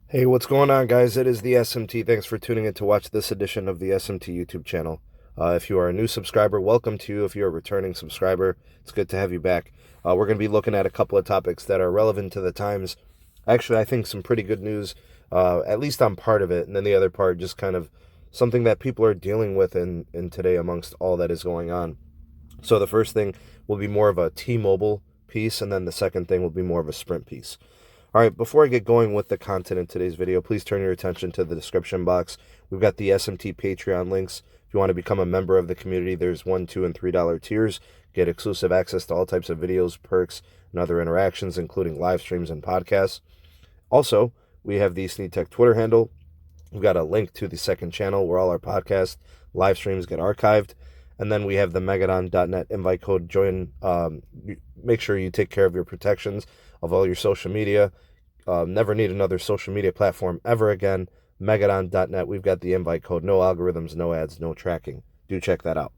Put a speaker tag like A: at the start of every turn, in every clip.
A: Hey, what's going on, guys? It is the SMT. Thanks for tuning in to watch this edition of the SMT YouTube channel. If you are a new subscriber, welcome to you. If you're a returning subscriber, it's good to have you back. We're going to be looking at a couple of topics that are relevant to the times. Actually, I think some pretty good news, at least on part of it, and then the other part just kind of something that people are dealing with in today amongst all that is going on. So the first thing will be more of a T-Mobile piece, and then the second thing will be more of a Sprint piece. All right, before I get going with the content in today's video, please turn your attention to the description box. We've got the SMT Patreon links. If you want to become a member of the community, there's $1, $2, and $3 tiers. Get exclusive access to all types of videos, perks, and other interactions, including live streams and podcasts. Also, we have the Sneed Tech Twitter handle. We've got a link to the second channel where all our podcast live streams get archived. And then we have the Megadon.net invite code. Join. Make sure you take care of your protections of all your social media. Never need another social media platform ever again. Megadon.net. We've got the invite code. No algorithms, no ads, no tracking. Do check that out.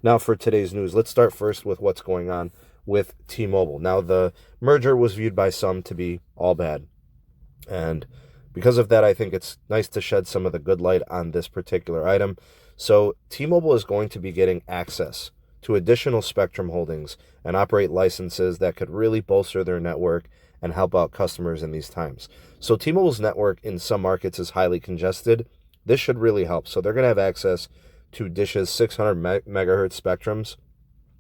A: Now for today's news, let's start first with what's going on with T-Mobile. Now, the merger was viewed by some to be all bad. And because of that, I think it's nice to shed some of the good light on this particular item. So T-Mobile is going to be getting access to additional spectrum holdings and operate licenses that could really bolster their network and help out customers in these times. So T-Mobile's network in some markets is highly congested. This should really help. So they're going to have access to Dish's 600 megahertz spectrums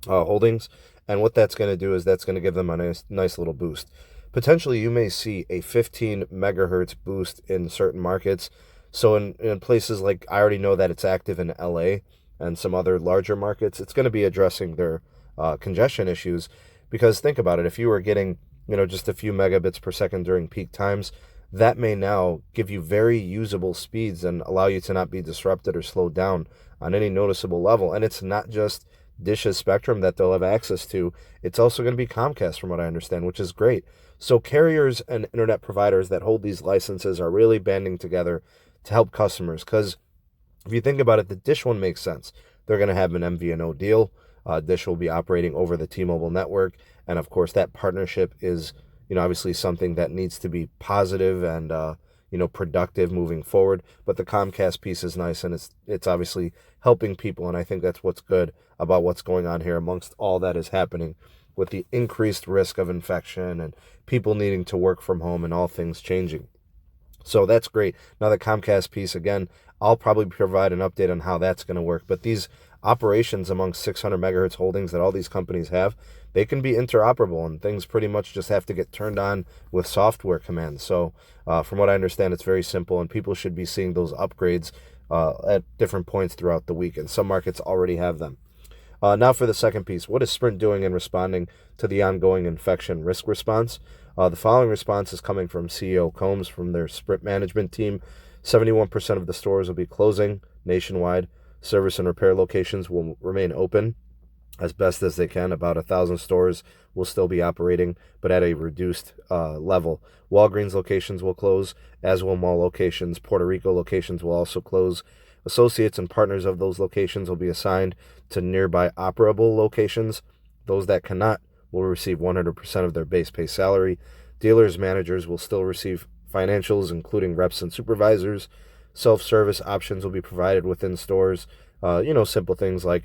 A: holdings. And what that's going to do is that's going to give them a nice little boost. Potentially, you may see a 15 megahertz boost in certain markets. So in places like, I already know that it's active in LA and some other larger markets, it's going to be addressing their congestion issues. Because think about it, if you were getting just a few megabits per second during peak times, that may now give you very usable speeds and allow you to not be disrupted or slowed down on any noticeable level. And it's not just Dish's spectrum that they'll have access to. It's also going to be Comcast, from what I understand, which is great. So carriers and internet providers that hold these licenses are really banding together to help customers. Because if you think about it, the Dish one makes sense. They're going to have an MVNO deal. Dish will be operating over the T-Mobile network. And of course, that partnership is, obviously something that needs to be positive and, productive moving forward. But the Comcast piece is nice, and it's obviously helping people. And I think that's what's good about what's going on here amongst all that is happening with the increased risk of infection and people needing to work from home and all things changing. So that's great. Now the Comcast piece, again, I'll probably provide an update on how that's going to work. But these operations among 600 megahertz holdings that all these companies have, they can be interoperable, and things pretty much just have to get turned on with software commands. So from what I understand, it's very simple, and people should be seeing those upgrades at different points throughout the week, and some markets already have them. Now for the second piece, what is Sprint doing in responding to the ongoing infection risk response? The following response is coming from CEO Combs from their Sprint management team. 71% of the stores will be closing nationwide. Service and repair locations will remain open as best as they can. About 1,000 stores will still be operating, but at a reduced level. Walgreens locations will close, as will mall locations. Puerto Rico locations will also close. Associates and partners of those locations will be assigned to nearby operable locations. Those that cannot will receive 100% of their base pay salary. Dealers' managers will still receive financials, including reps and supervisors. Self-service options will be provided within stores. Simple things like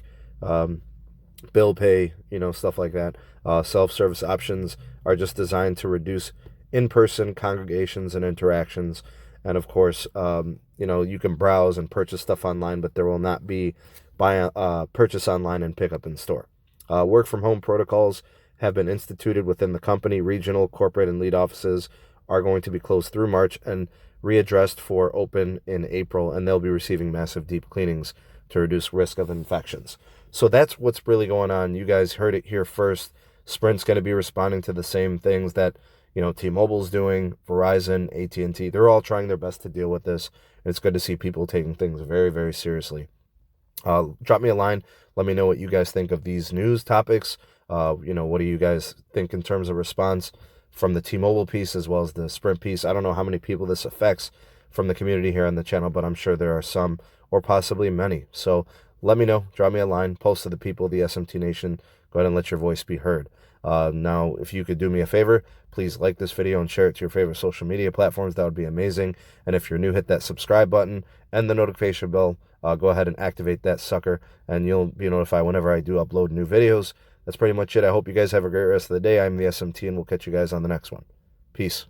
A: bill pay, stuff like that. Self-service options are just designed to reduce in-person congregations and interactions. And of course, you can browse and purchase stuff online, but there will not be purchase online and pick up in store. Work from home protocols have been instituted within the company. Regional, corporate, and lead offices are going to be closed through March and readdressed for open in April, and they'll be receiving massive deep cleanings to reduce risk of infections. So that's what's really going on. You guys heard it here first. Sprint's going to be responding to the same things that T-Mobile's doing, Verizon, AT&T. They're all trying their best to deal with this, and it's good to see people taking things very, very seriously. Drop me a line. Let me know what you guys think of these news topics. What do you guys think in terms of response from the T-Mobile piece as well as the Sprint piece? I don't know how many people this affects from the community here on the channel, but I'm sure there are some or possibly many. So let me know. Drop me a line. Post to the people of the SMT Nation. Go ahead and let your voice be heard. Now, if you could do me a favor, please like this video and share it to your favorite social media platforms. That would be amazing. And if you're new, hit that subscribe button and the notification bell. Go ahead and activate that sucker, and you'll be notified whenever I do upload new videos. That's pretty much it. I hope you guys have a great rest of the day. I'm the SMT, and we'll catch you guys on the next one. Peace.